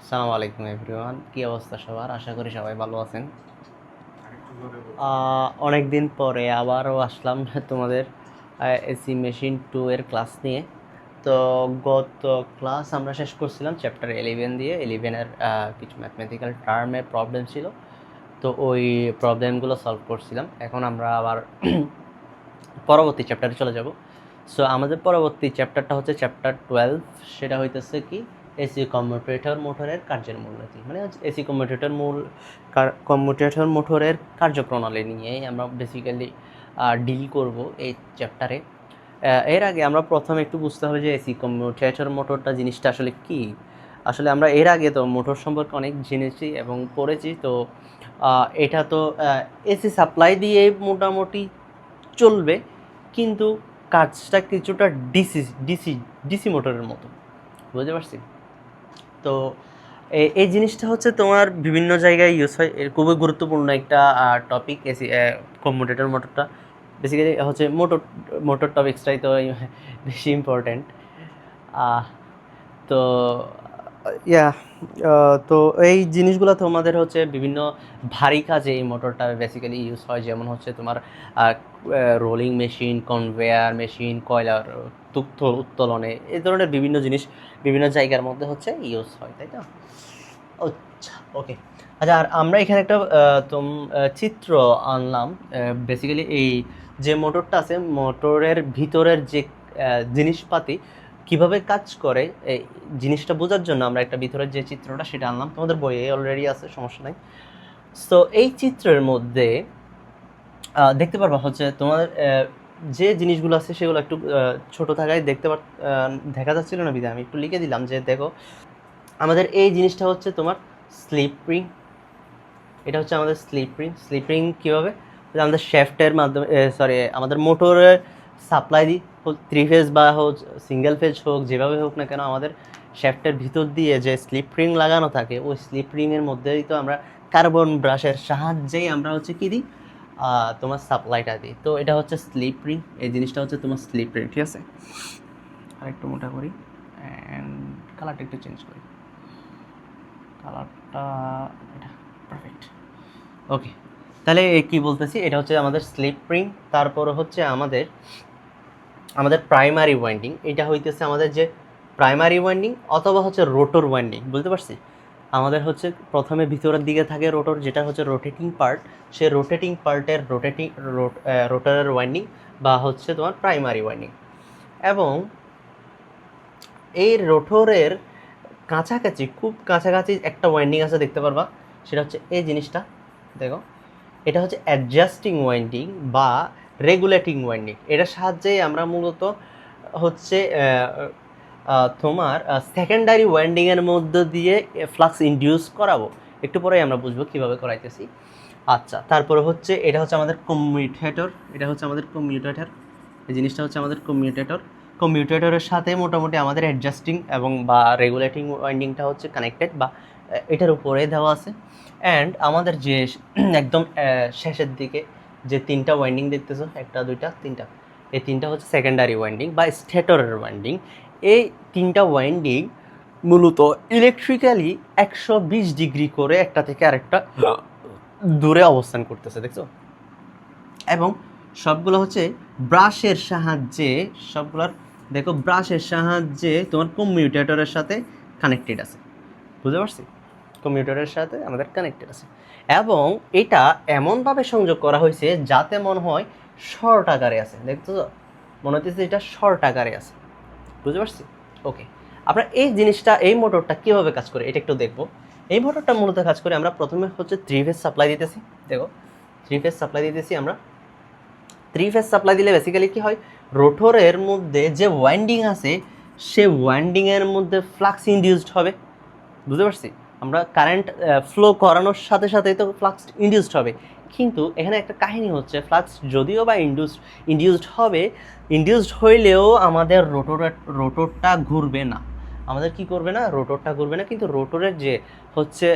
আসসালামু আলাইকুম এভরিওয়ান, কি অবস্থা সবার? আশা করি সবাই ভালো আছেন। অনেক দিন পরে আবারও আসলাম তোমাদের এসি মেশিন 2 এর ক্লাস নিয়ে। তো গত ক্লাস আমরা শেষ করছিলাম চ্যাপ্টার 11 দিয়ে। 11-এর কিছু ম্যাথমেটিক্যাল টার্মের প্রবলেম ছিল, তো ওই প্রবলেমগুলো সলভ করছিলাম। এখন আমরা আবার পরবর্তী চ্যাপ্টারে চলে যাব। সো আমাদের পরবর্তী চ্যাপ্টারটা হচ্ছে চ্যাপ্টার 12। সেটা হইতেছে কি, এসি কম্যুটেটর মোটরের কার্যের মূলনীতি, মানে এসি কম্যুটেটর মোটরের কার্যপ্রণালী নিয়েই আমরা বেসিক্যালি ডিল করব এই চ্যাপ্টারে। এর আগে আমরা প্রথমে একটু বুঝতে হবে যে এসি কম্যুটেটর মোটরটা জিনিসটা আসলে কি। আসলে আমরা এর আগে তো মোটর সম্পর্কে অনেক জেনেছি এবং পড়েছি। তো এটা তো এসি সাপ্লাই দিয়ে মোটামুটি চলবে, কিন্তু কাজটা কিছুটা ডিসি ডিসি ডিসি মোটরের মতো, বুঝতে পারছি। তো এই জিনিসটা হচ্ছে তোমার বিভিন্ন জায়গায় ইউজ হয়। এর খুবই গুরুত্বপূর্ণ একটা টপিক এসি কম্যুটেটর মোটরটা। বেসিক্যালি হচ্ছে মোটর টপিক্সটাই তো বেশি ইম্পর্ট্যান্ট। তো ইয়া তো এই জিনিসগুলো তোমাদের হচ্ছে বিভিন্ন ভারী কাজে এই মোটরটা বেসিক্যালি ইউজ হয়, যেমন হচ্ছে তোমার রোলিং মেশিন, কনভেয়ার মেশিন, কয়লার তথ্য উত্তোলনে, এই ধরনের বিভিন্ন জিনিস বিভিন্ন জায়গার মধ্যে হচ্ছে ইউজ হয়, তাই তো? আচ্ছা, ওকে। আচ্ছা, আর আমরা এখানে একটা চিত্র আনলাম। বেসিক্যালি এই যে মোটরটা আছে, মোটরের ভিতরের যে জিনিসপাতি কিভাবে কাজ করে, এই জিনিসটা বোঝার জন্য আমরা একটা ভিতরের যে চিত্রটা সেটা আনলাম। তোমাদের বইয়ে অলরেডি আছে, সমস্যা নাই। সো এই চিত্রের মধ্যে দেখতে পারবা হচ্ছে তোমাদের যে জিনিসগুলো আছে সেগুলো একটু ছোট থাকায় দেখা যাচ্ছিল না, বিধায় আমি একটু লিখে দিলাম যে দেখো, আমাদের এই জিনিসটা হচ্ছে তোমার স্লিপ রিং। এটা হচ্ছে আমাদের স্লিপ রিং কীভাবে, আমাদের শ্যাফটের মাধ্যমে, আমাদের মোটরের সাপ্লাই দিই, 3 ফেজ বা হোক সিঙ্গেল ফেজ হোক, যেভাবে হোক না কেন, আমাদের শ্যাফটের ভিতর দিয়ে যে স্লিপ রিং লাগানো থাকে, ওই স্লিপ রিংয়ের মধ্যেই তো আমরা কার্বন ব্রাশের সাহায্যেই আমরা হচ্ছে কী দিই, তোমার সাপ্লাইটা দিই। তো এটা হচ্ছে স্লিপ রিং, এই জিনিসটা হচ্ছে তোমার স্লিপ রিং, ঠিক আছে? আরেকটু মোটা করি অ্যান্ড কালারটা একটু চেঞ্জ করি, কালারটা এটা পারফেক্ট। ওকে, তাহলে কি বলতেছি, এটা হচ্ছে আমাদের স্লিপ রিং। তারপরে হচ্ছে আমাদের প্রাইমারি ওয়াইন্ডিং। এটা হইতেছে আমাদের যে প্রাইমারি ওয়াইন্ডিং অথবা হচ্ছে রোটর ওয়াইন্ডিং, বুঝতে পারছি? আমাদের হচ্ছে প্রথমে ভিতরের দিকে থাকে রোটর, যেটা হচ্ছে রোটেটিং পার্ট। সে রোটেটিং পার্টের রোটরের ওয়াইন্ডিং বা হচ্ছে তোমার প্রাইমারি ওয়াইন্ডিং। এবং এই রোটরের কাছাকাছি, খুব কাছাকাছি একটা ওয়াইন্ডিং আছে, দেখতে পারবা, সেটা হচ্ছে এই জিনিসটা, দেখো, এটা হচ্ছে অ্যাডজাস্টিং ওয়াইন্ডিং বা রেগুলেটিং ওয়াইন্ডিং। এটার সাহায্যেই আমরা মূলত হচ্ছে তোমার সেকেন্ডারি ওয়াইন্ডিংয়ের মধ্য দিয়ে ফ্লাক্স ইনডিউস করাবো। একটু পরেই আমরা বুঝবো কীভাবে করাইতেছি। আচ্ছা, তারপরে হচ্ছে এটা হচ্ছে আমাদের কমিউটেটর। এটা হচ্ছে আমাদের কমিউটেটর, এই জিনিসটা হচ্ছে আমাদের কমিউটেটরের সাথে মোটামুটি আমাদের অ্যাডজাস্টিং এবং বা রেগুলেটিং ওয়াইন্ডিংটা হচ্ছে কানেক্টেড বা এটার উপরে দেওয়া আছে। অ্যান্ড আমাদের যে একদম শেষের দিকে যে 3টা ওয়াইন্ডিং দেখতেছো, 1 2 3টা, এই 3টা হচ্ছে সেকেন্ডারি ওয়াইন্ডিং বা স্টেটরের ওয়াইন্ডিং। এই 3টা ওয়াইন্ডিং মূলত ইলেকট্রিক্যালি 120 ডিগ্রি করে একটা থেকে আরেকটা দূরে অবস্থান করতেছে, দেখছো? এবং সবগুলো হচ্ছে ব্রাশের সাহায্যে, সবগুলোর দেখো ব্রাশের সাহায্যে তোমার কমিউটেটরের সাথে কানেক্টেড আছে, বুঝতে পারছি? কমিউটেটরের সাথে আমাদের কানেক্টেড আছে। এবং এটা এমনভাবে সংযোগ করা হয়েছে যাতে মনে হয় শর্ট আকারে আছে, দেখছো তো? মনে হচ্ছে এটা শর্ট আকারে আছে, বুঝতে পারছি? ওকে, আমরা এই জিনিসটা, এই মোটরটা কীভাবে কাজ করে এটা একটু দেখবো। এই মোটরটা মূলত কাজ করে, আমরা প্রথমে হচ্ছে 3 ফেজ সাপ্লাই দিতেছি, দেখো 3 ফেজ সাপ্লাই দিতেছি আমরা। 3 ফেজ সাপ্লাই দিলে বেসিক্যালি কী হয়, রোটরের মধ্যে যে ওয়াইন্ডিং আছে সে ওয়াইন্ডিংয়ের মধ্যে ফ্লাক্স ইনডিউসড হবে, বুঝতে পারছি? আমরা কারেন্ট ফ্লো করানোর সাথে সাথেই তো ফ্লাক্স ইনডিউসড হবে। কিন্তু এখানে একটা কাহিনী হচ্ছে, ফ্লাক্স যদিও বা ইনডিউসড হবে, ইনডিউসড হইলেও আমাদের রোটরটা ঘুরবে না। আমাদের কি করবে না, রোটরটা ঘুরবে না, কিন্তু রোটরের যে হচ্ছে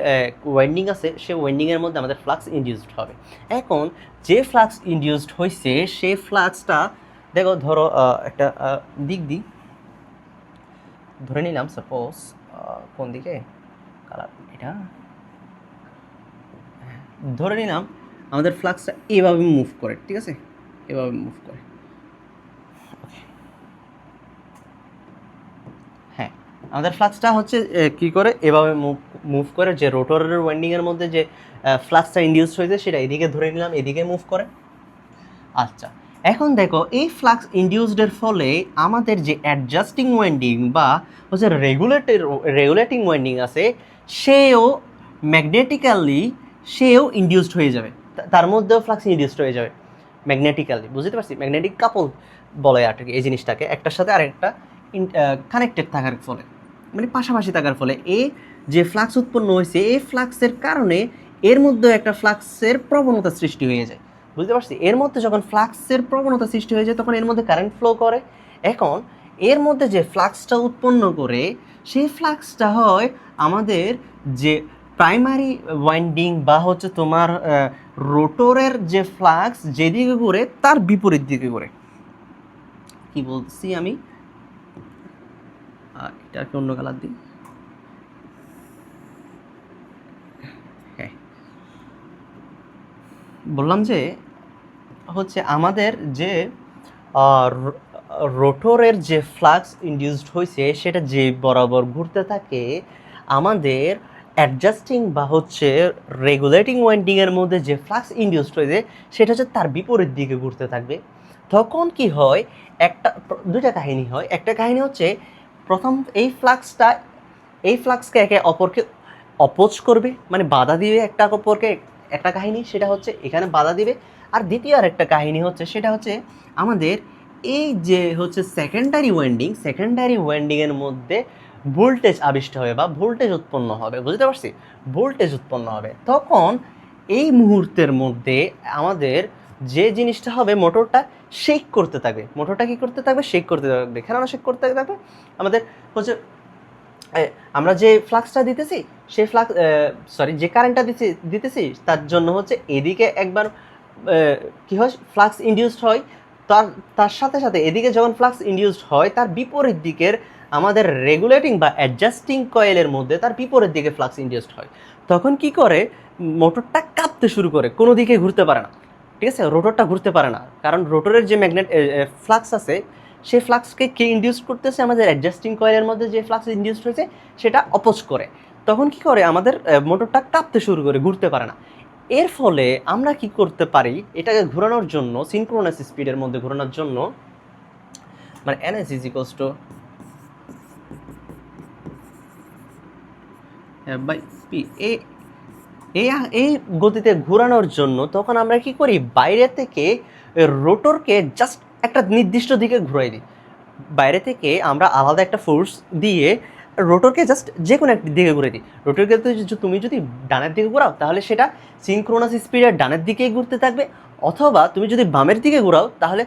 ওয়াইন্ডিং আছে সে ওয়াইন্ডিংয়ের মধ্যে আমাদের ফ্লাক্স ইনডিউসড হবে। এখন যে ফ্লাক্স ইনডিউসড হয়েছে সেই ফ্লাক্সটা, দেখো ধরো একটা দিক ধরে নিলাম, সাপোজ কোন দিকে, কালার এটা, ধরে নিলাম আমাদের ফ্লাক্সটা এভাবে মুভ করে, ঠিক আছে, এভাবে মুভ করে। হ্যাঁ, আমাদের ফ্লাক্সটা হচ্ছে কি করে এভাবে মুভ করে, যে রোটরের ওয়াইন্ডিংয়ের মধ্যে যে ফ্লাক্সটা ইনডিউস হয়েছে সেটা এদিকে ধরে নিলাম, এদিকে মুভ করে। আচ্ছা, এখন দেখো এই ফ্লাক্স ইনডিউসডের ফলে আমাদের যে অ্যাডজাস্টিং ওয়াইন্ডিং বা হচ্ছে রেগুলেটিং ওয়াইন্ডিং আছে, সেও ম্যাগনেটিক্যালি সেও ইনডিউসড হয়ে যাবে, তার মধ্যেও ফ্লাক্স ইনডিউসড হয়ে যাবে ম্যাগনেটিক্যালি, বুঝতে পারছি? ম্যাগনেটিক কাপল বলে আর কি এই জিনিসটাকে, একটার সাথে আরেকটা কানেক্টেড থাকার ফলে, মানে পাশাপাশি থাকার ফলে এই যে ফ্লাক্স উৎপন্ন হয়েছে, এই ফ্লাক্সের কারণে এর মধ্যে একটা ফ্লাক্সের প্রবণতা সৃষ্টি হয়ে যায়, বুঝতে পারছি? এর মধ্যে যখন ফ্লাক্সের প্রবণতা সৃষ্টি হয়ে যায় তখন এর মধ্যে কারেন্ট ফ্লো করে। এখন এর মধ্যে যে ফ্লাক্সটা উৎপন্ন করে সেই ফ্লাক্সটা হয় আমাদের যে প্রাইমারি ওয়াইন্ডিং বা হচ্ছে তোমার রোটরের যে ফ্লাক্স যেদিকে ঘুরে তার বিপরীত দিকে ঘুরে। কি বলছি আমি, এটাকে অন্য কালার দিই। হ্যাঁ, বললাম যে হচ্ছে আমাদের যে রোটরের যে ফ্লাক্স ইনডিউসড হয়েছে সেটা যে বরাবর ঘুরতে থাকে, আমাদের অ্যাডজাস্টিং বা হচ্ছে রেগুলেটিং ওয়াইন্ডিংয়ের মধ্যে যে ফ্লাক্স ইনডিউসড হয়েছে সেটা হচ্ছে তার বিপরীত দিকে ঘুরতে থাকবে। তখন কি হয়, দুইটা কাহিনী হয়। একটা কাহিনী হচ্ছে প্রথম এই ফ্লাক্সকে একে অপরকে অপোজ করবে, মানে বাধা দিবে একটা অপরকে, একটা কাহিনী সেটা হচ্ছে এখানে বাধা দিবে। আর দ্বিতীয় আর একটা কাহিনী হচ্ছে সেটা হচ্ছে আমাদের এই যে হচ্ছে সেকেন্ডারি ওয়াইন্ডিংয়ের মধ্যে ভোল্টেজ আবিষ্ট হবে বা ভোল্টেজ উৎপন্ন হবে, বুঝতে পারছি? ভোল্টেজ উৎপন্ন হবে। তখন এই মুহূর্তের মধ্যে আমাদের যে জিনিসটা হবে, মোটরটা শেক করতে থাকবে। মোটরটা কী করতে থাকবে? শেক করতে থাকবে। কেন শেক করতে থাকবে? আমাদের হচ্ছে আমরা যে ফ্লাক্সটা দিতেছি সেই যে কারেন্টটা দিতেছি তার জন্য হচ্ছে এদিকে একবার কি হয়, ফ্লাক্স ইনডিউসড হয়, তার সাথে সাথে এদিকে যখন ফ্লাক্স ইনডিউসড হয় তার বিপরীত দিকের আমাদের রেগুলেটিং বা অ্যাডজাস্টিং কয়েলের মধ্যে তার বিপরীত দিকে ফ্লাক্স ইনডিউসড হয়। তখন কি করে, মোটরটা কাঁপতে শুরু করে, কোনো দিকে ঘুরতে পারে না, ঠিক আছে? রোটরটা ঘুরতে পারে না, কারণ রোটরের যে ফ্লাক্স আছে সেই ফ্লাক্সকে কে ইনডিউস করতেছে, আমাদের অ্যাডজাস্টিং কয়েলের মধ্যে যে ফ্লাক্স ইনডিউসড হয়েছে সেটা অপোজ করে। তখন কি করে, আমাদের মোটরটা কাঁপতে শুরু করে, ঘুরতে পারে না। এর ফলে আমরা কি করতে পারি, এটাকে ঘোরানোর জন্য, সিনক্রোনাস স্পিডের মধ্যে ঘোরানোর জন্য, মানে ns is equals to by P, এই গতিতে ঘোরানোর জন্য তখন আমরা কি করি, বাইরে থেকে রোটরকে জাস্ট একটা নির্দিষ্ট দিকে ঘুরাই দিই। বাইরে থেকে আমরা আলাদা একটা ফোর্স দিয়ে রোটরকে জাস্ট যে কোনো একটা দিকে ঘুরে দিই। রোটরকে তুমি যদি ডানের দিকে ঘোরাও তাহলে সেটা সিনক্রোনাস স্পিডে ডানের দিকেই ঘুরতে থাকবে, অথবা তুমি যদি বামের দিকে ঘোরাও তাহলে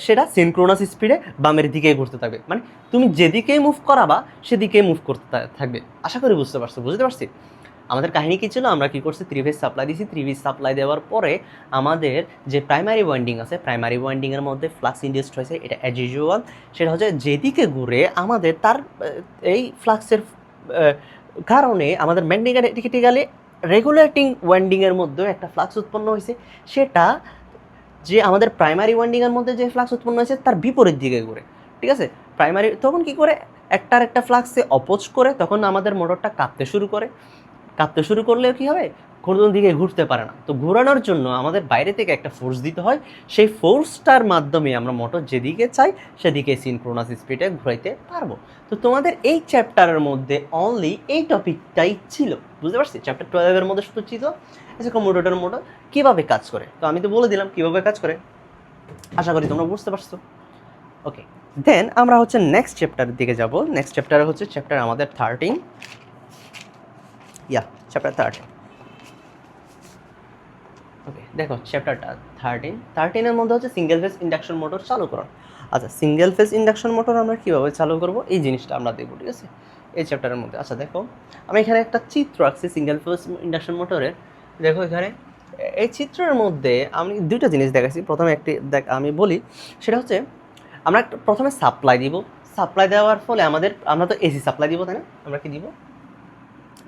সেটা সিনক্রোনাস স্পিডে বামের দিকেই ঘুরতে থাকবে। মানে তুমি যেদিকেই মুভ করাবা সেদিকেই মুভ করতে থাকবে। আশা করি বুঝতে পারছি। আমাদের কাহিনী কী ছিল, আমরা কী করছি, 3 ফেজ সাপ্লাই দিয়েছি। 3 ফেজ সাপ্লাই দেওয়ার পরে আমাদের যে প্রাইমারি ওয়াইন্ডিং আছে, প্রাইমারি ওয়াইন্ডিংয়ের মধ্যে ফ্লাক্স ইনডিউসড হয়েছে, এটা অ্যাজ ইউজুয়াল সেটা হচ্ছে যেদিকে ঘুরে আমাদের তার এই ফ্লাক্সের কারণে আমাদের ম্যাগনেটিক্যালি রেগুলেটিং ওয়াইন্ডিংয়ের মধ্যে একটা ফ্লাক্স উৎপন্ন হয়েছে, সেটা যে আমাদের প্রাইমারি ওয়াইন্ডিংয়ের মধ্যে যে ফ্লাক্স উৎপন্ন হয়েছে তার বিপরীত দিকে ঘুরে, ঠিক আছে? প্রাইমারি তখন কি করে, একটা ফ্লাক্সে অপোজ করে, তখন আমাদের মোটরটা কাঁপতে শুরু করলেও কী হবে, কোনো দিকে ঘুরতে পারে না। তো ঘোরানোর জন্য আমাদের বাইরে থেকে একটা ফোর্স দিতে হয়, সেই ফোর্সটার মাধ্যমে আমরা মোটর যেদিকে চাই সেদিকে সিনক্রোনাস স্পিডে ঘুরাইতে পারবো। তো তোমাদের এই চ্যাপ্টারের মধ্যে অনলি এই টপিকটাই ছিল, বুঝতে পারছি? চ্যাপ্টার 12-এর মধ্যে শুধু ছিল যে কম্পিউটার মোটর কীভাবে কাজ করে। তো আমি তো বলে দিলাম কীভাবে কাজ করে, আশা করি তোমরা বুঝতে পারছো। ওকে, দেন আমরা হচ্ছে নেক্সট চ্যাপ্টারের দিকে যাব। নেক্সট চ্যাপ্টারে হচ্ছে চ্যাপ্টার আমাদের 13, চ্যাপ্টার 13। ওকে, দেখো চ্যাপ্টারটা 13-এর মধ্যে হচ্ছে সিঙ্গেল ফেজ ইন্ডাকশন মোটর চালু করো। আচ্ছা, সিঙ্গেল ফেজ ইন্ডাকশন মোটর আমরা কীভাবে চালু করবো এই জিনিসটা আমরা দেখবো, ঠিক আছে, এই চ্যাপ্টারের মধ্যে। আচ্ছা দেখো, আমি এখানে একটা চিত্র আঁকছি সিঙ্গেল ফেজ ইন্ডাকশন মোটরের। দেখো এখানে এই চিত্রের মধ্যে আমি দুইটা জিনিস দেখাচ্ছি। প্রথমে আমি বলি, সেটা হচ্ছে আমরা প্রথমে সাপ্লাই দিব। সাপ্লাই দেওয়ার ফলে আমরা তো এসি সাপ্লাই দিব, তাই না? আমরা কি দিব?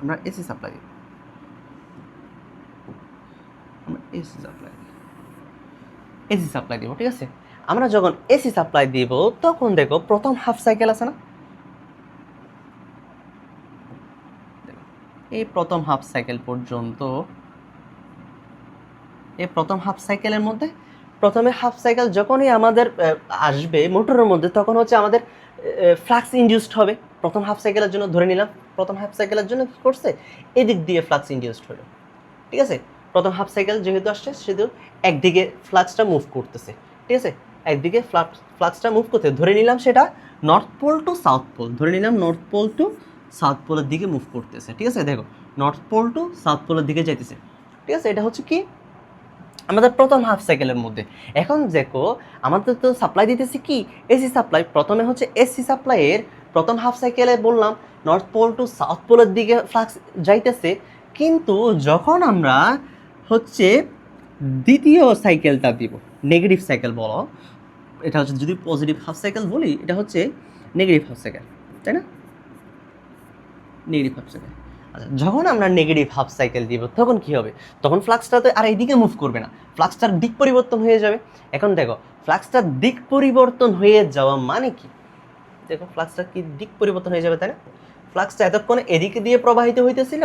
আমরা এসি সাপ্লাই দিব, আমরা এসি সাপ্লাই দিব, ঠিক আছে। আমরা যখন এসি সাপ্লাই দিব তখন দেখো প্রথম হাফ সাইকেল আছে না, এই প্রথম হাফ সাইকেল পর্যন্ত, এই প্রথম হাফ সাইকেলের মধ্যে প্রথমে হাফ সাইকেল যখনই আমাদের আসবে মোটরের মধ্যে তখন হচ্ছে আমাদের ফ্লাক্স ইনডিউসড হবে। প্রথম হাফ সাইকেলের জন্য ধরে নিলাম, প্রথম হাফ সাইকেলের জন্য কী করছে, এদিক দিয়ে ফ্লাক্স ইনডিউসড হলো, ঠিক আছে। প্রথম হাফ সাইকেল যেহেতু আসছে সেহেতু একদিকে ফ্লাক্সটা মুভ করতেছে, ঠিক আছে, একদিকে ফ্লাক্সটা মুভ করতে ধরে নিলাম সেটা north pole to south pole, ধরে নিলাম নর্থ পোল টু সাউথ পোলের দিকে মুভ করতেছে, ঠিক আছে। দেখো নর্থ পোল টু সাউথ পোলের দিকে যাইতেছে, ঠিক আছে। এটা হচ্ছে কি আমাদের প্রথম হাফ সাইকেলের মধ্যে। এখন দেখো আমাদের তো সাপ্লাই দিতেছি কি এসি সাপ্লাই, প্রথমে হচ্ছে এসি সাপ্লাইয়ের প্রথম হাফ সাইকেলে বললাম নর্থ পোল টু সাউথ পোলের দিকে ফ্লাক্স যাইতেছে, কিন্তু যখন আমরা হচ্ছে দ্বিতীয় সাইকেলটা দিব, নেগেটিভ সাইকেল বলো, এটা হচ্ছে যদি পজিটিভ হাফ সাইকেল বলি এটা হচ্ছে নেগেটিভ হাফ সাইকেল, তাই না, নেগেটিভ হাফ সাইকেল। আচ্ছা, যখন আমরা নেগেটিভ হাফ সাইকেল দিব তখন কি হবে, তখন ফ্লাক্সটা তো আর এইদিকে মুভ করবে না, ফ্লাক্সটার দিক পরিবর্তন হয়ে যাবে। এখন দেখো ফ্লাক্সটার দিক পরিবর্তন হয়ে যাওয়া মানে কি, দেখো ফ্লাক্সটা কি দিক পরিবর্তন হয়ে যাবে, তাই না। ফ্লাক্সটা এতক্ষণ এদিকে দিয়ে প্রবাহিত হইতেছিল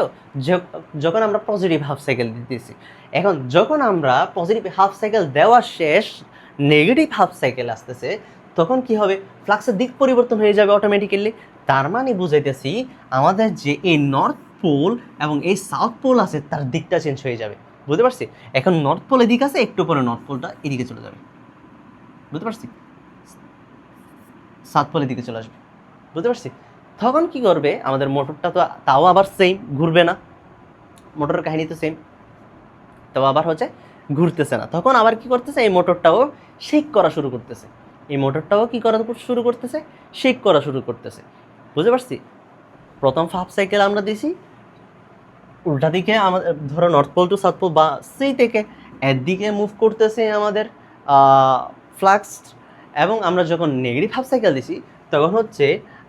যখন আমরা পজিটিভ হাফ সাইকেল দিতেছি। এখন যখন আমরা পজিটিভ হাফ সাইকেল দেওয়া শেষ, নেগেটিভ হাফ সাইকেল আসতেছে, তখন কি হবে, ফ্লাক্সের দিক পরিবর্তন হয়ে যাবে অটোমেটিক্যালি। তার মানে বুঝাইতেছি আমাদের যে এই নর্থ পোল এবং এই সাউথ পোল আছে তার দিকটা চেঞ্জ হয়ে যাবে, বুঝতে পারছি। এখন নর্থ পোল এদিক আছে, একটু পরে নর্থ পোলটা এদিকে চলে যাবে, বুঝতে পারছি, সাউথ পোলের দিকে চলে আসবে, বুঝতে পারছি। তখন কি করবে আমাদের মোটরটা, তো তাও আবার সেম ঘুরবে না, মোটরের কাহিনী তো সেম, তাও আবার হচ্ছে ঘুরতেছে না। তখন আবার কি করতেছে, এই মোটরটাও শেক করা শুরু করতেছে, এই মোটরটাও কি করা শুরু করতেছে, শেক করা শুরু করতেছে, বুঝতে পারছি। প্রথম হাফ সাইকেল আমরা দিছি উল্টা দিকে, আমাদের ধরো north pole to south pole বা সেই থেকে এর দিকে মুভ করতেছে আমাদের ফ্লাক্স, এবং আমরা যখন নেগেটিভ হাফ সাইকেল দিছি তখন হচ্ছে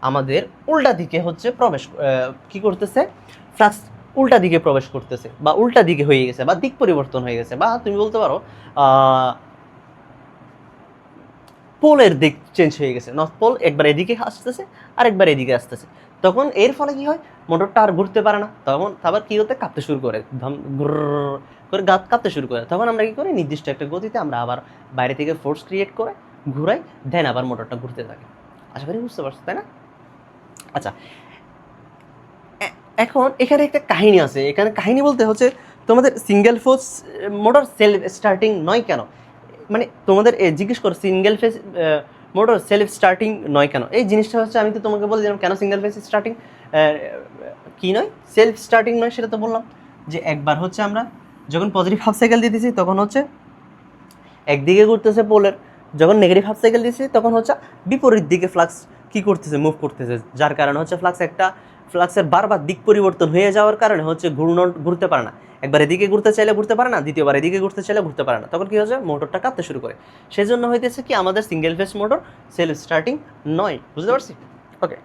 আমাদের উল্টা দিকে হচ্ছে প্রবেশ কি করতেছে, ফ্লাক্স উল্টা দিকে প্রবেশ করতেছে বা উল্টা দিকে হয়ে গেছে বা দিক পরিবর্তন হয়ে গেছে, বা তুমি বলতে পারো পোলের দিক চেঞ্জ হয়ে গেছে, নর্থ পোল একবার এদিকে আসতেছে আর একবার এদিকে আসতেছে। তখন এর ফলে কি হয়, মোটরটা আর ঘুরতে পারে না, তখন আবার কি হতে কাঁপতে শুরু করে, করে কাঁপতে শুরু করে। তখন আমরা কি করি, নির্দিষ্ট একটা গতিতে আমরা আবার বাইরে থেকে ফোর্স ক্রিয়েট করে ঘুরাই, দেন আবার মোটরটা ঘুরতে থাকে। আশা করি বুঝতে পারছো, তাই না। আচ্ছা, এখন এখানে একটা কাহিনী আছে, এখানে কাহিনী বলতে হচ্ছে তোমাদের single phase motor self starting নয় কেন, মানে তোমাদের জিজ্ঞেস করো single phase motor self starting নয় কেন, এই জিনিসটা হচ্ছে আমি তো তোমাকে বলে দিলাম কেন সিঙ্গেল ফেজ স্টার্টিং কি নয়, সেলফ স্টার্টিং নয়, সেটা তো বললাম যে একবার হচ্ছে আমরা যখন পজিটিভ হাফ সাইকেল দিতেছি তখন হচ্ছে একদিকে ঘুরতেছে পোলের, যখন নেগেটিভ হাফ সাইকেল দিতেছি তখন হচ্ছে বিপরীত দিকে ফ্লাক্স কি করতেছে, মুভ করতেছে, যার কারণে হচ্ছে ফ্লাক্সের বারবার দিক পরিবর্তন হয়ে যাওয়ার কারণে হচ্ছে ঘুরতে পারে না, একবার এদিকে ঘুরতে চাইলে ঘুরতে পারে না, দ্বিতীয়বার এদিকে ঘুরতে চাইলে ঘুরতে পারে না, তখন কি হচ্ছে মোটরটা কাঁপতে শুরু করে। সেজন্য হইতেছে কি আমাদের single phase motor self starting নয়, বুঝতে পারছি। ওকে,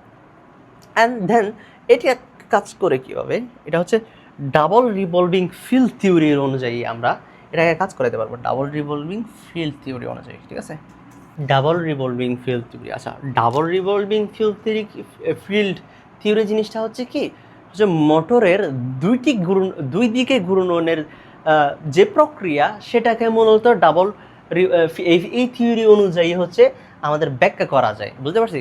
অ্যান্ড দেন এটি কাজ করে কীভাবে, এটা হচ্ছে ডাবল রিভলভিং ফিল্ড থিওরির অনুযায়ী আমরা এটাকে কাজ করাতে পারবো, ডাবল রিভলভিং ফিল্ড থিওরি অনুযায়ী, ঠিক আছে। ডাবল রিভলভিং ফিল্ড থিওরি, আচ্ছা ডাবল রিভলভিং ফিল্ড থিওরি জিনিসটা হচ্ছে কি, হচ্ছে মোটরের দুই দিকে ঘূর্ণনের যে প্রক্রিয়া সেটাকে মূলত ডাবল এই থিওরি অনুযায়ী হচ্ছে আমাদের ব্যাখ্যা করা যায়, বুঝতে পারছি।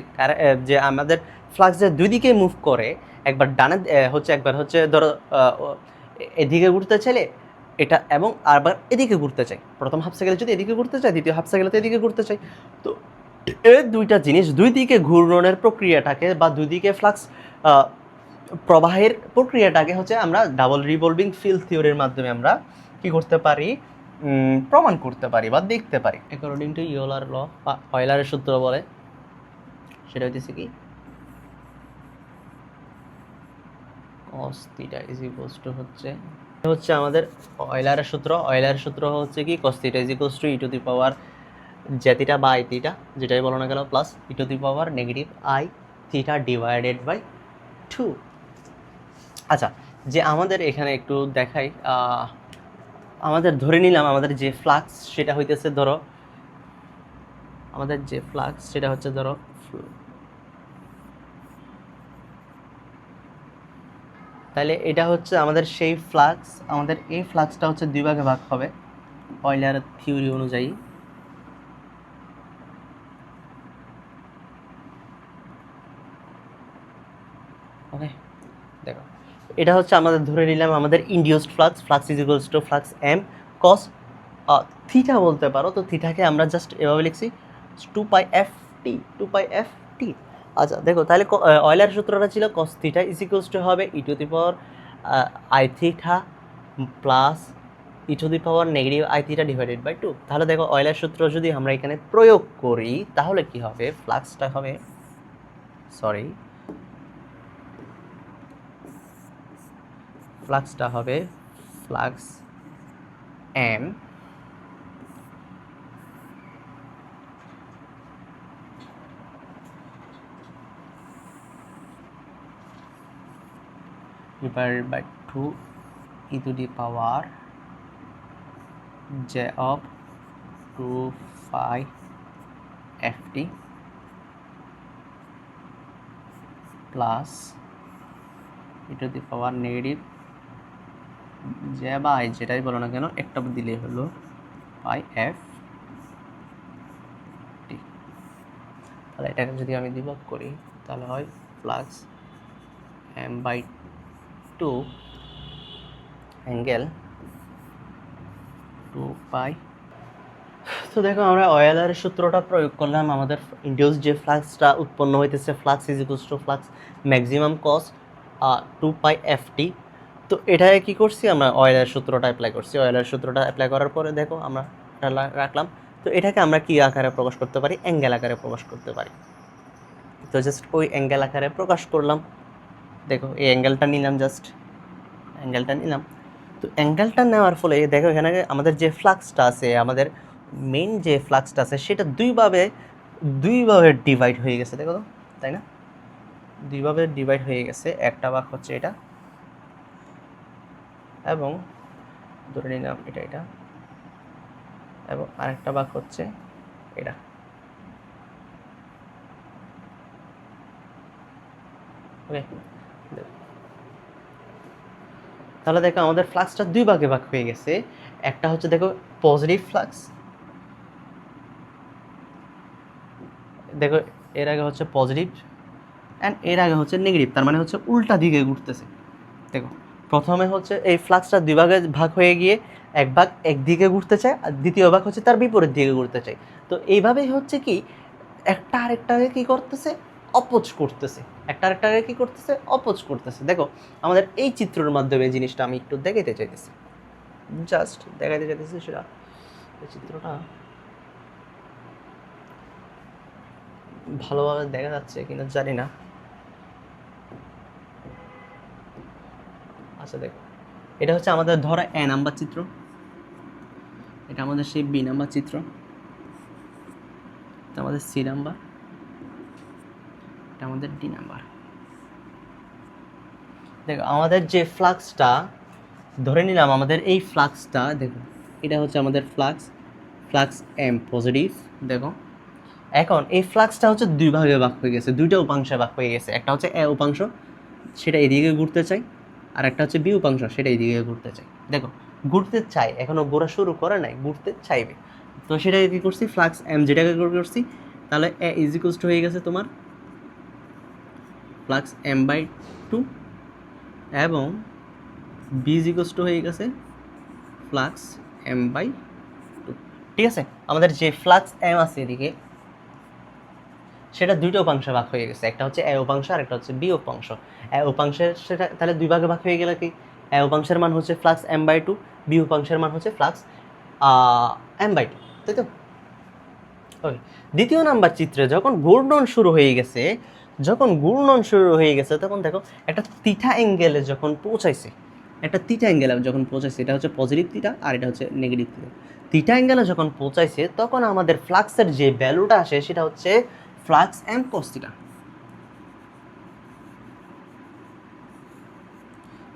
যে আমাদের ফ্লাক্স যে দুই দিকে মুভ করে, একবার ডানে হচ্ছে একবার হচ্ছে ধরো এদিকে ঘুরতে চাইলে এটা, এবং আবার এদিকে ঘুরতে চাই, প্রথম হাফ সাইকেলে যদি এদিকে ঘুরতে চাই, দ্বিতীয় হাফ সাইকেলে এদিকে ঘুরতে চাই, তো এই দুইটা জিনিস দুই দিকে ঘূর্ণনের প্রক্রিয়াটাকে বা দুই দিকে ফ্লাক্স প্রবাহের প্রক্রিয়াটাকে হচ্ছে আমরা ডাবল রিভলভিং ফিল্ড থিওরির মাধ্যমে আমরা কি করতে পারি, প্রমাণ করতে পারি বা দেখতে পারি। অ্যাকর্ডিং টু ইওলার ল বা অয়লারের সূত্র বলে, সেটা হইতেছে কি cos theta is equals to হচ্ছে আমাদের অয়লারের সূত্র হচ্ছে কি cos theta is equals to e to the power j theta বা i theta যেটাই বলো না কেন plus e to the power negative i theta divided by 2। আচ্ছা, যে আমাদের এখানে একটু দেখাই, আমাদের ধরে নিলাম আমাদের যে ফ্লাক্স সেটা হইতেছে ধরো, আমাদের যে ফ্লাক্স সেটা হচ্ছে ধরো, তাহলে এটা হচ্ছে আমাদের সেই ফ্লাক্স, আমাদের এই ফ্লাক্সটা হচ্ছে দুই ভাগে ভাগ হবে অয়েলার থিওরি অনুযায়ী। ওকে, দেখো এটা হচ্ছে আমাদের ধরে নিলাম আমাদের induced flux, flux is equals to flux M cos theta বলতে পারো। তো থিটাকে আমরা জাস্ট এভাবে লিখছি 2π/f/t, 2π/f/t। আচ্ছা দেখো, তাহলে অয়েলার সূত্রটা ছিল cos theta is equals to হবে e⁻i থিটা প্লাস e⁻নেগেটিভ i থিটা ডিভাইডেড বাই 2। তাহলে দেখো অয়েলার সূত্র যদি আমরা এখানে প্রয়োগ করি তাহলে কি হবে, ফ্লাক্সটা হবে, সরি, ফ্লাক্সটা হবে flux M divided by 2 e⁻j of 2π/f/t plus e⁻নেগেটিভ j বা i যেটাই বলো না কেন একটা দিলেই হলো π/f/t। তাহলে এটাকে যদি আমি ডিভাইড করি তাহলে হয় ফ্লাক্স m/2 অ্যাঙ্গেল 2π। তো দেখো আমরা অয়েলারের সূত্রটা প্রয়োগ করলাম, আমাদের ইনডিউস যে ফ্লাক্সটা উৎপন্ন হইতেছে, flux is equals to flux maximum cos 2π/f/t। তো এটাকে কি করছি, আমরা অয়েলারের সূত্রটা অ্যাপ্লাই করছি। অয়েলারের সূত্রটা অ্যাপ্লাই করার পরে দেখো আমরা এটা রাখলাম। তো এটাকে আমরা কি আকারে প্রকাশ করতে পারি, অ্যাঙ্গেল আকারে প্রকাশ করতে পারি। তো জাস্ট ওই অ্যাঙ্গেল আকারে প্রকাশ করলাম। দেখো এই অ্যাঙ্গেলটা নিলাম, জাস্ট অ্যাঙ্গেলটা নিলাম। তো অ্যাঙ্গেলটা নেওয়ার ফলে দেখো এখানে আমাদের যে ফ্লাক্সটা আছে, আমাদের মেইন যে ফ্লাক্সটা আছে সেটা দুইভাবে ডিভাইড হয়ে গেছে, দেখো তো, তাই না? দুইভাবে ডিভাইড হয়ে গেছে। একটা ভাগ হচ্ছে এটা এবং ধরে নিলাম এটা এবং আরেকটা ভাগ হচ্ছে এটা। ওকে, তাহলে দেখো আমাদের ফ্লাক্সটা দুই ভাগে ভাগ হয়ে গেছে। একটা হচ্ছে দেখো পজিটিভ ফ্লাক্স, দেখো এর আগে হচ্ছে পজিটিভ অ্যান্ড এর আগে হচ্ছে নেগেটিভ, তার মানে হচ্ছে উল্টা দিকে ঘুরতেছে। দেখো প্রথমে হচ্ছে এই ফ্লাক্সটা দুই ভাগে ভাগ হয়ে গিয়ে এক ভাগ একদিকে ঘুরতে চায় আর দ্বিতীয় ভাগ হচ্ছে তার বিপরীত দিকে ঘুরতে চায়। তো এইভাবেই হচ্ছে কি একটা আরেকটাকে কি করতেছে, অপোজ করতেছে, একটা আরেকটাকে কি করতেছে, অপোজ করতেছে। দেখো আমাদের এই চিত্রের মাধ্যমে এই জিনিসটা আমি একটু দেখাইতে চাইতেছি, জাস্ট দেখাইতে চাইতেছি সেটা। এই চিত্রটা ভালোভাবে দেখা যাচ্ছে কিনা জানি না। আচ্ছা দেখো, এটা হচ্ছে আমাদের ধরা এ নাম্বার চিত্র, এটা আমাদের সেই বি নাম্বার চিত্র, এটা আমাদের সি নাম্বার, এটা আমাদের ডি নাম্বার। দেখো আমাদের যে ফ্লাক্সটা ধরে নিলাম, আমাদের এই ফ্লাক্সটা দেখো এটা হচ্ছে আমাদের ফ্লাক্স এম পজিটিভ। দেখো এখন এই ফ্লাক্সটা হচ্ছে দুই ভাগে ভাগ হয়ে গেছে, দুইটা উপাংশে ভাগ হয়ে গেছে। একটা হচ্ছে এ উপাংশ, সেটা এদিকে ঘুরতে চাই, আর একটা হচ্ছে বি উপাংশ, সেটা এদিকে ঘুরতে চাই। দেখো ঘুরতে চাই, এখনো ঘোরা শুরু করে নাই, ঘুরতে চাইবে। তো সেটাকে কী করছি, ফ্লাক্স এম যেটাকে করছি, তাহলে এ ইজ ইকুয়ালস টু হয়ে গেছে তোমার ফ্লাক্স m/2 এবং বি ইজ ইকুয়ালস টু হয়ে গেছে ফ্লাক্স m/2। ঠিক আছে, আমাদের যে ফ্লাক্স এম আছে এদিকে সেটা দুইটা উপাংশে ভাগ হয়ে গেছে, একটা হচ্ছে এ উপাংশ আর একটা হচ্ছে বি উপাংশ। এ উপাংশের সেটা তাহলে দুই ভাগে ভাগ হয়ে গেলে কি, এ উপাংশের মান হচ্ছে ফ্লাক্স m/2, বি উপাংশের মান হচ্ছে ফ্লাক্স m/2, তাই তো? ওকে, দ্বিতীয় নাম্বার চিত্রে যখন ঘূর্ণন শুরু হয়ে গেছে, তখন দেখো একটা থিটা অ্যাঙ্গেলে যখন পৌঁছাইছে, এটা হচ্ছে পজিটিভ থিটা আর এটা হচ্ছে নেগেটিভ থিটা। থিটা অ্যাঙ্গেলে যখন পৌঁছাইছে তখন আমাদের ফ্লাক্সের যে ভ্যালুটা আসে সেটা হচ্ছে flux M cos theta.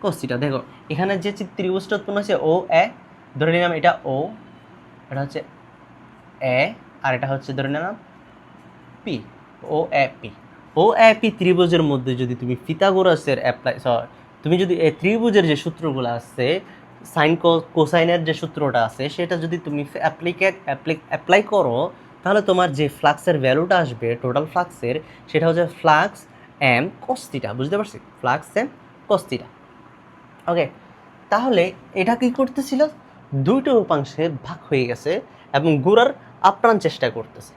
cos theta. দেখো এখানে যে ত্রিভুজটা উৎপন্ন হয়েছে ও এ, ধরে নিলাম এটা ও, এটা হচ্ছে এ, আর এটা হচ্ছে ধরে নিলাম P, O A P. O A P ত্রিভুজের মধ্যে যদি তুমি পিথাগোরাসের তুমি যদি এই ত্রিভুজের যে সূত্রগুলো আছে, সাইন কোসাইনের যে সূত্রটা আছে সেটা যদি তুমি অ্যাপ্লাই করো, তাহলে তোমার যে ফ্লাক্সের ভ্যালুটা আসবে টোটাল ফ্লাক্সের, সেটা হচ্ছে ফ্লাক্স এম কস থিটা। বুঝতে পারছি? Flux M cos theta. Okay, তাহলে এটা কি করতেছিল, দুইটা উপাংশে ভাগ হয়ে গেছে এবং ঘোরার আপ্রাণ চেষ্টা করতেছে,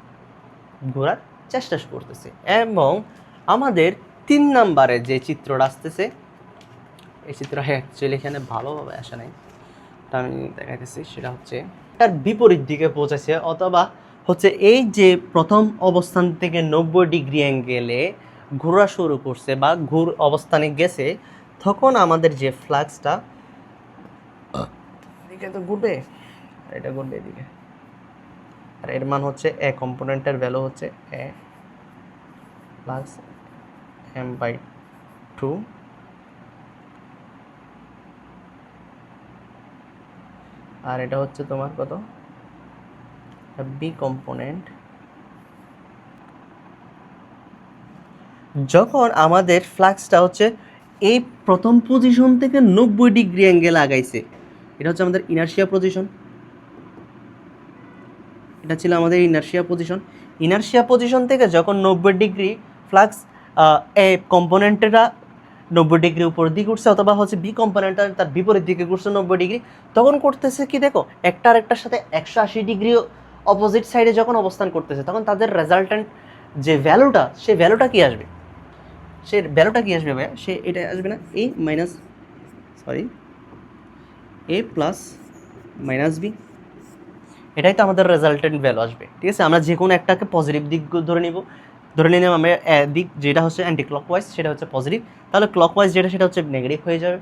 ঘোরার চেষ্টা করতেছে। এবং আমাদের 3 নাম্বারে যে চিত্রটা আসতেছে, এই চিত্র অ্যাকচুয়ালি এখানে ভালোভাবে আসে নাই, তা আমি দেখাইতেছি। সেটা হচ্ছে তার বিপরীত দিকে পৌঁছেছে, অথবা হচ্ছে এই যে প্রথম অবস্থান থেকে 90 ডিগ্রি অ্যাঙ্গেলে ঘোরা শুরু করছে বা ঘুর অবস্থানে গেছে, তখন আমাদের যে ফ্লাক্সটা এদিকে তো ঘুরবে, এটা ঘুরবে এদিকে, আর এর মান হচ্ছে এ কম্পোনেন্টের ভ্যালু হচ্ছে এ প্লাস m/2, আর এটা হচ্ছে তোমার কত, বি কম্পোনেন্ট। যখন আমাদের ফ্লাক্সটা হচ্ছে এই প্রথম পজিশন থেকে 90 ডিগ্রি অ্যাঙ্গেল আগাইছে, এটা হচ্ছে আমাদের ইনার্শিয়া পজিশন, এটা ছিল আমাদের ইনার্শিয়া পজিশন। ইনার্শিয়া পজিশন থেকে যখন 90 ডিগ্রি ফ্লাক্স এ কম্পোনেন্টটা 90 ডিগ্রি উপর দিকে উঠছে, অথবা হচ্ছে বি কম্পোনেন্টটা তার বিপরীত দিকে ঘুরছে 90 ডিগ্রি, তখন করতেছে কি দেখো, একটা আরেকটার সাথে 180 ডিগ্রি অপোজিট সাইডে যখন অবস্থান করতেছে, তখন তাদের রেজাল্টেন্ট যে ভ্যালুটা, সেই ভ্যালুটা কি আসবে, সে ভ্যালুটা কি আসবে ভাইয়া, সে এটা আসবে না এ মাইনাস, সরি, এ প্লাস মাইনাস বি, এটাই তো আমাদের রেজাল্টেন্ট ভ্যালু আসবে। ঠিক আছে, আমরা যে কোনো একটাকে পজিটিভ দিক ধরে নিব, ধরে নিলাম আমরা দিক যেটা হচ্ছে অ্যান্টি ক্লকওয়াইজ সেটা হচ্ছে পজিটিভ, তাহলে ক্লকওয়াইজ যেটা সেটা হচ্ছে নেগেটিভ হয়ে যাবে।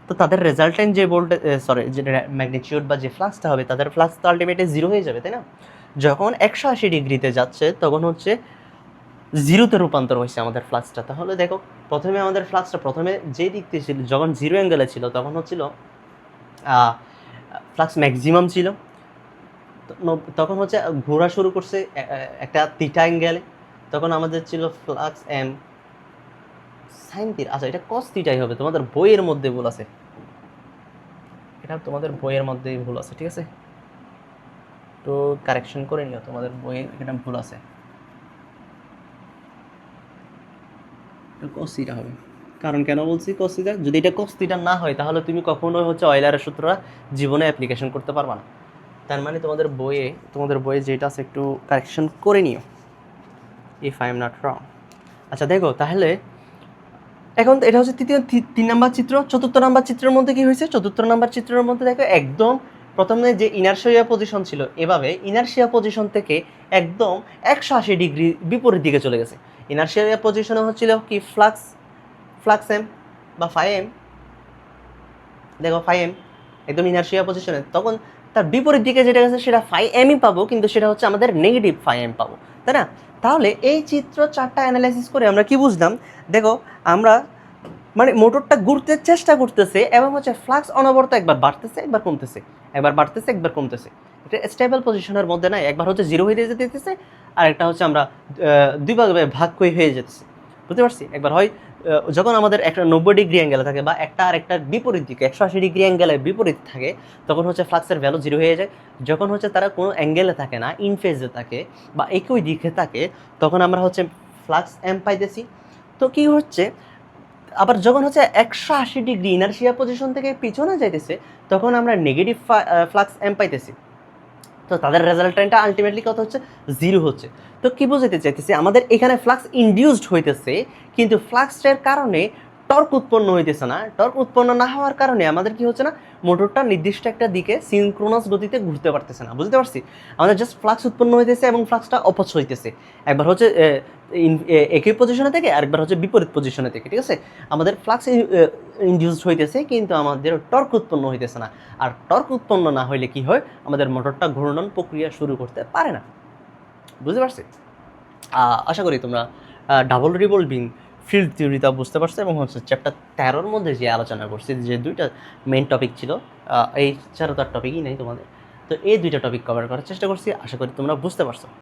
তো তাদের রেজাল্টেন্ট যে ভোল্টেজ, সরি, যে ম্যাগনিটিউড বা যে ফ্লাক্সটা হবে, তাদের ফ্লাক্স তো আলটিমেটলি জিরো হয়ে যাবে, তাই না? যখন 180 ডিগ্রিতে যাচ্ছে তখন হচ্ছে জিরোতে রূপান্তর হয়েছে আমাদের ফ্লাক্সটা। তাহলে দেখো প্রথমে আমাদের ফ্লাক্সটা প্রথমে যে দিক দিয়ে ছিল, যখন জিরো অ্যাঙ্গেলে ছিল তখন হচ্ছিল ফ্লাক্স ম্যাক্সিমাম ছিল, তখন হচ্ছে ঘোরা শুরু করছে একটা থিটা অ্যাঙ্গেলে, তখন আমাদের ছিল ফ্লাক্স এম সাইন থিটা। আচ্ছা, এটা কস থিটাই হবে, তোমাদের বইয়ের মধ্যে ভুল আছে, এটা তোমাদের বইয়ের মধ্যেই ভুল আছে, ঠিক আছে? তো কারেকশন করে নিও, তোমাদের বইয়ে এটা ভুল আছে, কস থিটা হবে। কারণ কেন বলছি কস থিটা, যদি এটা কস থিটা না হয় তাহলে তুমি কখনোই হচ্ছে অয়েলারের সূত্রটা জীবনে অ্যাপ্লিকেশন করতে পারবা না। তার মানে তোমাদের বইয়ে যেটা আছে একটু কারেকশন করে নিও, if I am not wrong. আচ্ছা দেখো, তাহলে এখন এটা হচ্ছে 3 নাম্বার চিত্র। 4র্থ নাম্বার চিত্রের মধ্যে কি হয়েছে, 4র্থ নাম্বার চিত্রের মধ্যে দেখো একদম প্রথমে যে ইনার্শিয়া পজিশন ছিল, এভাবে ইনার্শিয়া পজিশন থেকে একদম 180 ডিগ্রি বিপরীত দিকে চলে গেছে। ইনার্শিয়া পজিশনে হচ্ছিল কি ফ্লাক্স এম বা ফাই এম, দেখো ফাই এম একদম ইনার্শিয়া পজিশনে, তখন তার বিপরীত দিকে যেটা গেছে সেটা ফাই এমই পাবো, কিন্তু সেটা হচ্ছে আমাদের নেগেটিভ ফাই এম পাবো, তাই না? তাহলে এই চিত্র 4টা অ্যানালাইসিস করে আমরা কি বুঝলাম, দেখো আমরা মানে মোটরটা ঘুরতে চেষ্টা করতেছে এবং হচ্ছে ফ্লাক্স অনবরত একবার বাড়তেছে একবার কমতেছে, একবার বাড়তেছে একবার কমতেছে, এটা স্টেবল পজিশনের মধ্যে নাই, একবার হচ্ছে জিরো হয়ে যেতেছে, আর একটা হচ্ছে আমরা দুই ভাগে ভাগ হয়ে যেতেছে। বুঝতে পারছি? একবার হয় যখন আমাদের একটা 90 ডিগ্রি অ্যাঙ্গেলে থাকে বা একটা আর একটা বিপরীত দিকে 180 ডিগ্রি অ্যাঙ্গেলে বিপরীত থাকে, তখন হচ্ছে ফ্লাক্সের ভ্যালু জিরো হয়ে যায়। যখন হচ্ছে তারা কোনো অ্যাঙ্গেলে থাকে না, ইন ফেজে থাকে বা একই দিকে থাকে, তখন আমরা হচ্ছে ফ্লাক্স এম পাইতেছি। তো কি হচ্ছে, আবার যখন হচ্ছে 180 ডিগ্রি ইনার্শিয়া পজিশন থেকে পিছনে যাইতেছে, তখন আমরা নেগেটিভ ফ্লাক্স এম পাইতেছি। তো তাদের রেজাল্টেন্টটা আলটিমেটলি কত হচ্ছে, জিরো হচ্ছে। তো কি বোঝাতে চাইতেছি, আমাদের এখানে ফ্লাক্স ইনডিউসড হইতেছে, কিন্তু ফ্লাক্সের কারণে টর্ক উৎপন্ন হইতেছে না। টর্ক উৎপন্ন না হওয়ার কারণে আমাদের কি হচ্ছে না, মোটরটা নির্দিষ্ট একটা দিকে সিনক্রোনাস গতিতে ঘুরতে পারতেছে না। বুঝতে পারছি? আমাদের জাস্ট ফ্লাক্স উৎপন্ন হইতেছে এবং ফ্লাক্সটা অপচয় হইতেছে, একবার হচ্ছে একই পজিশনে থেকে আরেকবার হচ্ছে বিপরীত পজিশনে থেকে, ঠিক আছে? আমাদের ফ্লাক্স ইনডিউসড হইতেছে কিন্তু আমাদের টর্ক উৎপন্ন হইতেছে না। আর টর্ক উৎপন্ন না হইলে কি হয়, আমাদের মোটরটা ঘূর্ণন প্রক্রিয়া শুরু করতে পারে না। বুঝতে পারছি? আশা করি তোমরা ডাবল রিভলভিং ফিল্ড থিওরিটা বুঝতে পারছো, এবং হচ্ছে চ্যাপ্টার 13-র মধ্যে যে আলোচনা করছি, যে দুইটা মেইন টপিক ছিল, এই ছাড়া তো আর টপিকই নেই তোমাদের, তো এই দুইটা টপিক কভার করার চেষ্টা করছি। আশা করি তোমরা বুঝতে পারছো।